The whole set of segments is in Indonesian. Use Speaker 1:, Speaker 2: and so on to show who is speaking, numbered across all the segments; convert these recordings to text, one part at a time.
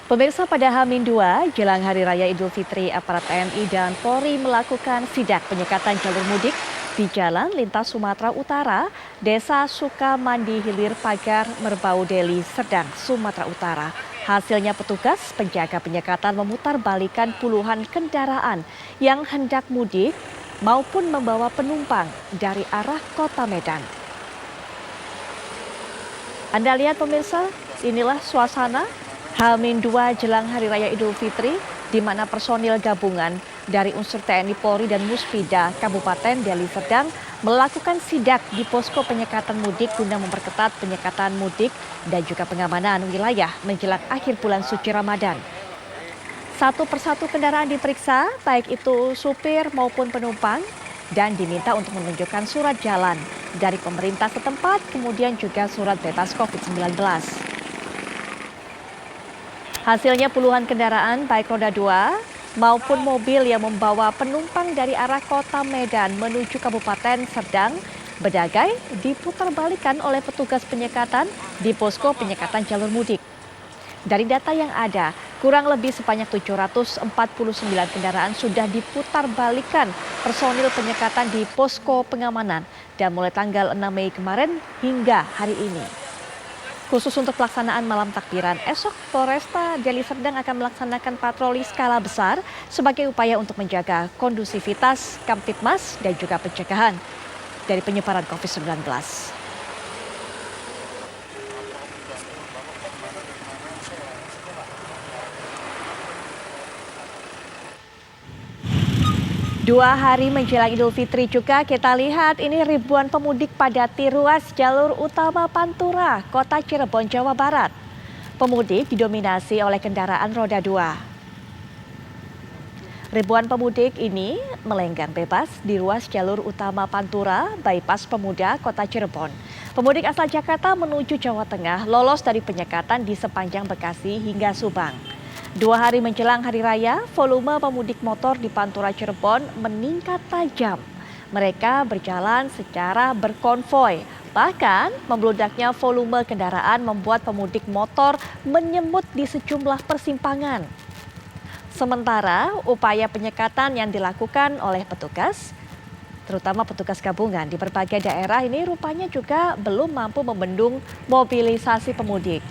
Speaker 1: Pemirsa, pada H-2 jelang Hari Raya Idul Fitri, aparat TNI dan Polri melakukan sidak penyekatan jalur mudik di Jalan Lintas Sumatera Utara, Desa Sukamandi Hilir Pagar, Merbau Deli, Serdang, Sumatera Utara. Hasilnya petugas penjaga penyekatan memutar-balikan puluhan kendaraan yang hendak mudik maupun membawa penumpang dari arah kota Medan. Anda lihat pemirsa, inilah suasana H-2 jelang Hari Raya Idul Fitri, di mana personil gabungan dari unsur TNI Polri dan Muspida Kabupaten Deli Serdang melakukan sidak di posko penyekatan mudik guna memperketat penyekatan mudik dan juga pengamanan wilayah menjelang akhir bulan suci Ramadan. Satu persatu kendaraan diperiksa, baik itu supir maupun penumpang, dan diminta untuk menunjukkan surat jalan dari pemerintah setempat, kemudian juga surat bebas COVID-19. Hasilnya puluhan kendaraan baik roda 2 maupun mobil yang membawa penumpang dari arah kota Medan menuju Kabupaten Serdang Bedagai diputarbalikkan oleh petugas penyekatan di posko penyekatan jalur mudik. Dari data yang ada, kurang lebih sebanyak 749 kendaraan sudah diputarbalikkan personil penyekatan di posko pengamanan dan mulai tanggal 6 Mei kemarin hingga hari ini. Khusus untuk pelaksanaan malam takbiran, esok Polresta Deli Serdang akan melaksanakan patroli skala besar sebagai upaya untuk menjaga kondusivitas Kamtibmas dan juga pencegahan dari penyebaran COVID-19. Dua hari menjelang Idul Fitri juga kita lihat ini ribuan pemudik padati ruas jalur utama Pantura, Kota Cirebon, Jawa Barat. Pemudik didominasi oleh kendaraan roda 2. Ribuan pemudik ini melenggang bebas di ruas jalur utama Pantura, Bypass Pemuda, Kota Cirebon. Pemudik asal Jakarta menuju Jawa Tengah lolos dari penyekatan di sepanjang Bekasi hingga Subang. 2 hari menjelang Hari Raya, volume pemudik motor di Pantura Cirebon meningkat tajam. Mereka berjalan secara berkonvoi. Bahkan membludaknya volume kendaraan membuat pemudik motor menyemut di sejumlah persimpangan. Sementara upaya penyekatan yang dilakukan oleh petugas, terutama petugas gabungan di berbagai daerah ini rupanya juga belum mampu membendung mobilisasi pemudik.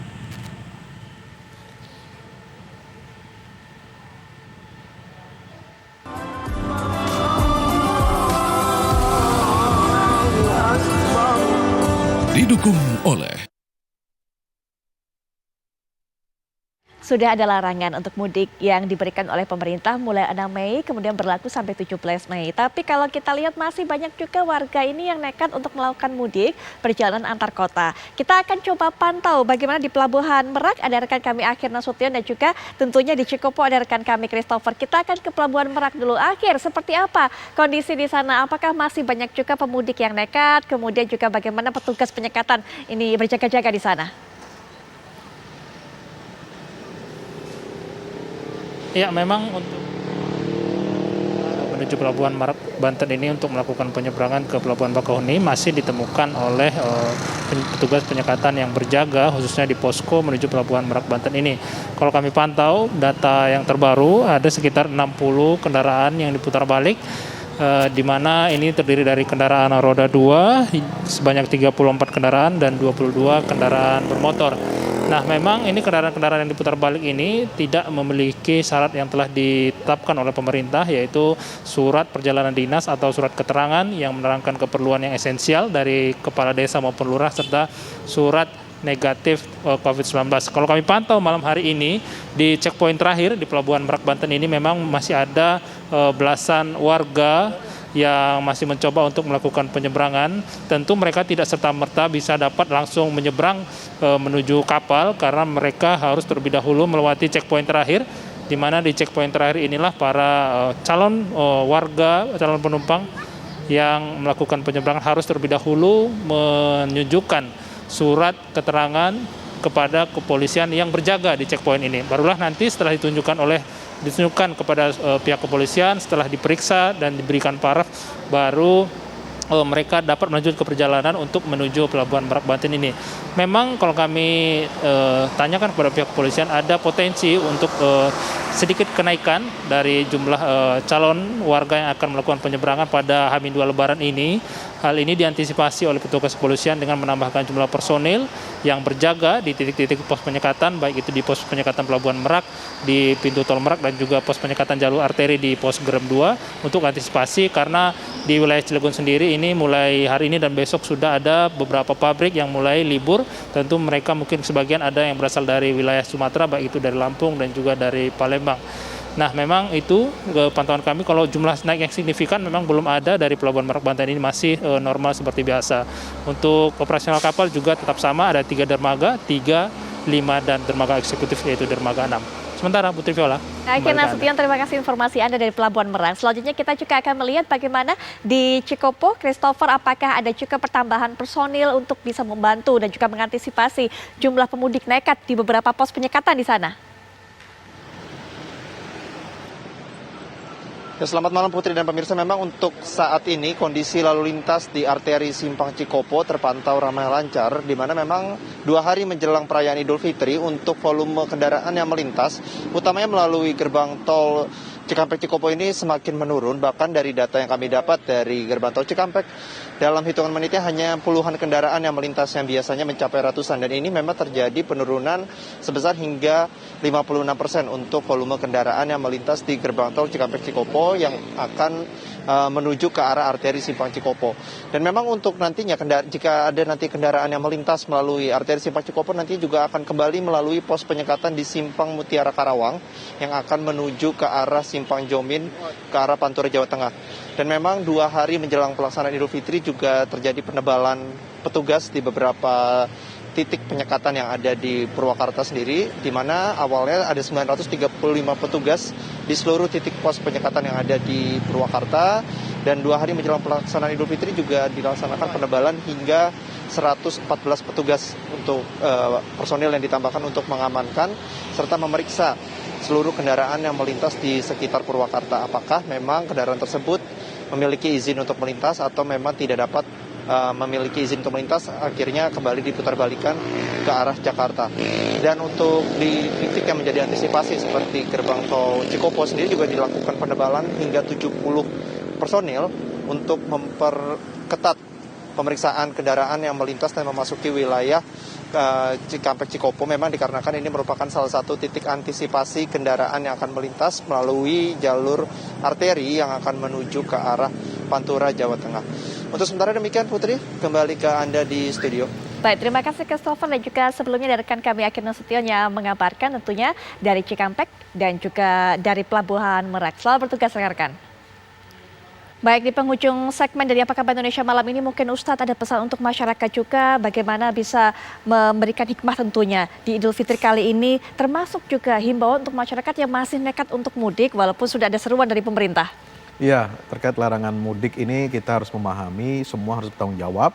Speaker 2: Didukung oleh
Speaker 1: Sudah ada larangan untuk mudik yang diberikan oleh pemerintah mulai 6 Mei kemudian berlaku sampai 17 Mei. Tapi kalau kita lihat masih banyak juga warga ini yang nekat untuk melakukan mudik perjalanan antar kota. Kita akan coba pantau bagaimana di Pelabuhan Merak, ada rekan kami Akhir Nasution, dan juga tentunya di Cikopo ada rekan kami Christopher. Kita akan ke Pelabuhan Merak dulu. Akhir, seperti apa kondisi di sana? Apakah masih banyak juga pemudik yang nekat? Kemudian juga bagaimana petugas penyekatan ini berjaga-jaga di sana?
Speaker 3: Ya, memang untuk menuju Pelabuhan Merak Banten ini untuk melakukan penyeberangan ke Pelabuhan Bakauheni masih ditemukan oleh petugas penyekatan yang berjaga khususnya di posko menuju Pelabuhan Merak Banten ini. Kalau kami pantau data yang terbaru ada sekitar 60 kendaraan yang diputar balik, di mana ini terdiri dari kendaraan roda 2 sebanyak 34 kendaraan dan 22 kendaraan bermotor. Nah, memang ini kendaraan-kendaraan yang diputar balik ini tidak memiliki syarat yang telah ditetapkan oleh pemerintah, yaitu surat perjalanan dinas atau surat keterangan yang menerangkan keperluan yang esensial dari kepala desa maupun lurah, serta surat negatif COVID-19. Kalau kami pantau malam hari ini di checkpoint terakhir di Pelabuhan Merak Banten ini memang masih ada belasan warga yang masih mencoba untuk melakukan penyeberangan. Tentu mereka tidak serta-merta bisa dapat langsung menyeberang menuju kapal karena mereka harus terlebih dahulu melewati checkpoint terakhir, di mana di checkpoint terakhir inilah para calon warga, calon penumpang yang melakukan penyeberangan harus terlebih dahulu menunjukkan surat keterangan kepada kepolisian yang berjaga di checkpoint ini. Barulah nanti setelah ditunjukkan kepada pihak kepolisian, setelah diperiksa dan diberikan paraf, baru mereka dapat melanjutkan ke perjalanan untuk menuju Pelabuhan Merak Banten ini. Memang kalau kami tanyakan kepada pihak kepolisian, ada potensi untuk sedikit kenaikan dari jumlah calon warga yang akan melakukan penyeberangan pada H-2 Lebaran ini. Hal ini diantisipasi oleh petugas kepolisian dengan menambahkan jumlah personil yang berjaga di titik-titik pos penyekatan, baik itu di pos penyekatan Pelabuhan Merak, di pintu tol Merak, dan juga pos penyekatan jalur arteri di pos Gerem 2 untuk antisipasi, karena di wilayah Cilegon sendiri ini mulai hari ini dan besok sudah ada beberapa pabrik yang mulai libur. Tentu mereka mungkin sebagian ada yang berasal dari wilayah Sumatera, baik itu dari Lampung dan juga dari Palembang. Nah, memang itu pantauan kami, kalau jumlah naik yang signifikan memang belum ada dari Pelabuhan Merak Banten ini, masih normal seperti biasa. Untuk operasional kapal juga tetap sama, ada 3 dermaga, 3, 5, dan dermaga eksekutif yaitu dermaga 6. Sementara Putri Viola.
Speaker 1: Oke, Nasution, terima kasih informasi Anda dari Pelabuhan Merak. Selanjutnya kita juga akan melihat bagaimana di Cikopo, Christopher, apakah ada juga pertambahan personil untuk bisa membantu dan juga mengantisipasi jumlah pemudik nekat di beberapa pos penyekatan di sana.
Speaker 4: Ya, selamat malam Putri dan pemirsa. Memang untuk saat ini kondisi lalu lintas di arteri Simpang Cikopo terpantau ramai lancar, di mana memang 2 hari menjelang perayaan Idul Fitri untuk volume kendaraan yang melintas, utamanya melalui gerbang tol Cikampek Cikopo ini semakin menurun. Bahkan dari data yang kami dapat dari gerbang tol Cikampek, dalam hitungan menitnya hanya puluhan kendaraan yang melintas yang biasanya mencapai ratusan, dan ini memang terjadi penurunan sebesar hingga 56% untuk volume kendaraan yang melintas di gerbang tol Cikampek Cikopo yang akan menuju ke arah arteri Simpang Cikopo. Dan memang untuk nantinya jika ada nanti kendaraan yang melintas melalui arteri Simpang Cikopo, nanti juga akan kembali melalui pos penyekatan di Simpang Mutiara Karawang yang akan menuju ke arah Simpang Jomin ke arah Pantura Jawa Tengah. Dan memang 2 hari menjelang pelaksanaan Idul Fitri juga terjadi penebalan petugas di beberapa titik penyekatan yang ada di Purwakarta sendiri, di mana awalnya ada 935 petugas di seluruh titik pos penyekatan yang ada di Purwakarta, dan 2 hari menjelang pelaksanaan Idul Fitri juga dilaksanakan penebalan hingga 114 petugas untuk personil yang ditambahkan untuk mengamankan serta memeriksa seluruh kendaraan yang melintas di sekitar Purwakarta. Apakah memang kendaraan tersebut memiliki izin untuk melintas atau memang tidak dapat memiliki izin untuk melintas, akhirnya kembali diputarbalikkan ke arah Jakarta. Dan untuk di titik yang menjadi antisipasi seperti gerbang tol Cikopo sendiri juga dilakukan penebalan hingga 70 personil untuk memperketat pemeriksaan kendaraan yang melintas dan memasuki wilayah Cikampek Cikopo. Memang dikarenakan ini merupakan salah satu titik antisipasi kendaraan yang akan melintas melalui jalur arteri yang akan menuju ke arah Pantura, Jawa Tengah. Untuk sementara demikian, Putri, kembali ke Anda di studio.
Speaker 1: Baik, terima kasih Christopher, dan juga sebelumnya dari rekan kami Akhir Nasution yang mengabarkan tentunya dari Cikampek dan juga dari Pelabuhan Merak. Selamat bertugas rekan-rekan. Baik, di penghujung segmen dari Apa Kabar Indonesia malam ini, mungkin Ustadz ada pesan untuk masyarakat juga bagaimana bisa memberikan hikmah tentunya di Idul Fitri kali ini, termasuk juga himbauan untuk masyarakat yang masih nekat untuk mudik walaupun sudah ada seruan dari pemerintah.
Speaker 5: Iya, terkait larangan mudik ini kita harus memahami semua harus bertanggung jawab.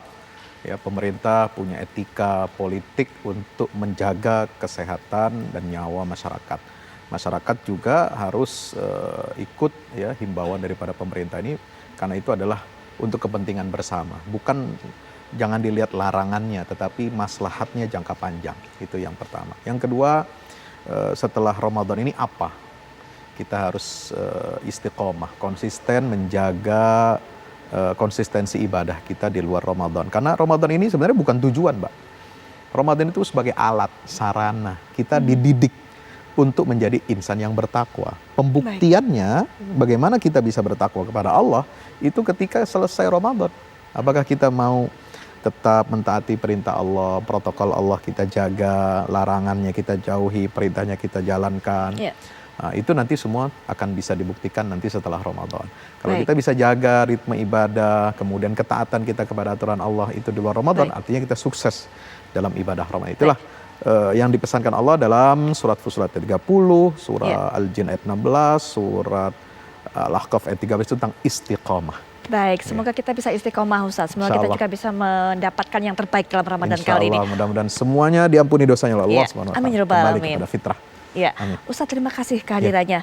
Speaker 5: Ya, pemerintah punya etika politik untuk menjaga kesehatan dan nyawa masyarakat. Masyarakat juga harus ikut ya himbauan daripada pemerintah ini, karena itu adalah untuk kepentingan bersama. Bukan, jangan dilihat larangannya, tetapi maslahatnya jangka panjang. Itu yang pertama. Yang kedua, setelah Ramadan ini apa? Kita harus istiqomah, konsisten menjaga konsistensi ibadah kita di luar Ramadan. Karena Ramadan ini sebenarnya bukan tujuan, Mbak. Ramadan itu sebagai alat, sarana. Kita dididik untuk menjadi insan yang bertakwa. Pembuktiannya bagaimana kita bisa bertakwa kepada Allah itu ketika selesai Ramadan. Apakah kita mau tetap mentaati perintah Allah, protokol Allah kita jaga, larangannya kita jauhi, perintahnya kita jalankan. Nah, itu nanti semua akan bisa dibuktikan nanti setelah Ramadan. Kalau kita bisa jaga ritme ibadah, kemudian ketaatan kita kepada aturan Allah itu di luar Ramadan, artinya kita sukses dalam ibadah Ramadan. Itulah yang dipesankan Allah dalam surat Fussilat ayat 30, surat Al-Jin ayat 16, surat Al-Ahqaf ayat 13 tentang istiqomah.
Speaker 1: Baik, semoga kita bisa istiqomah, Ustaz. Semoga kita juga bisa mendapatkan yang terbaik dalam Ramadan kali ini.
Speaker 5: Mudah-mudahan semuanya diampuni dosanya oleh Allah Subhanahu wa taala.
Speaker 1: Amin ya rabbal alamin.
Speaker 5: Kembali kepada fitrah.
Speaker 1: Ya, Ustaz, terima kasih kehadirannya.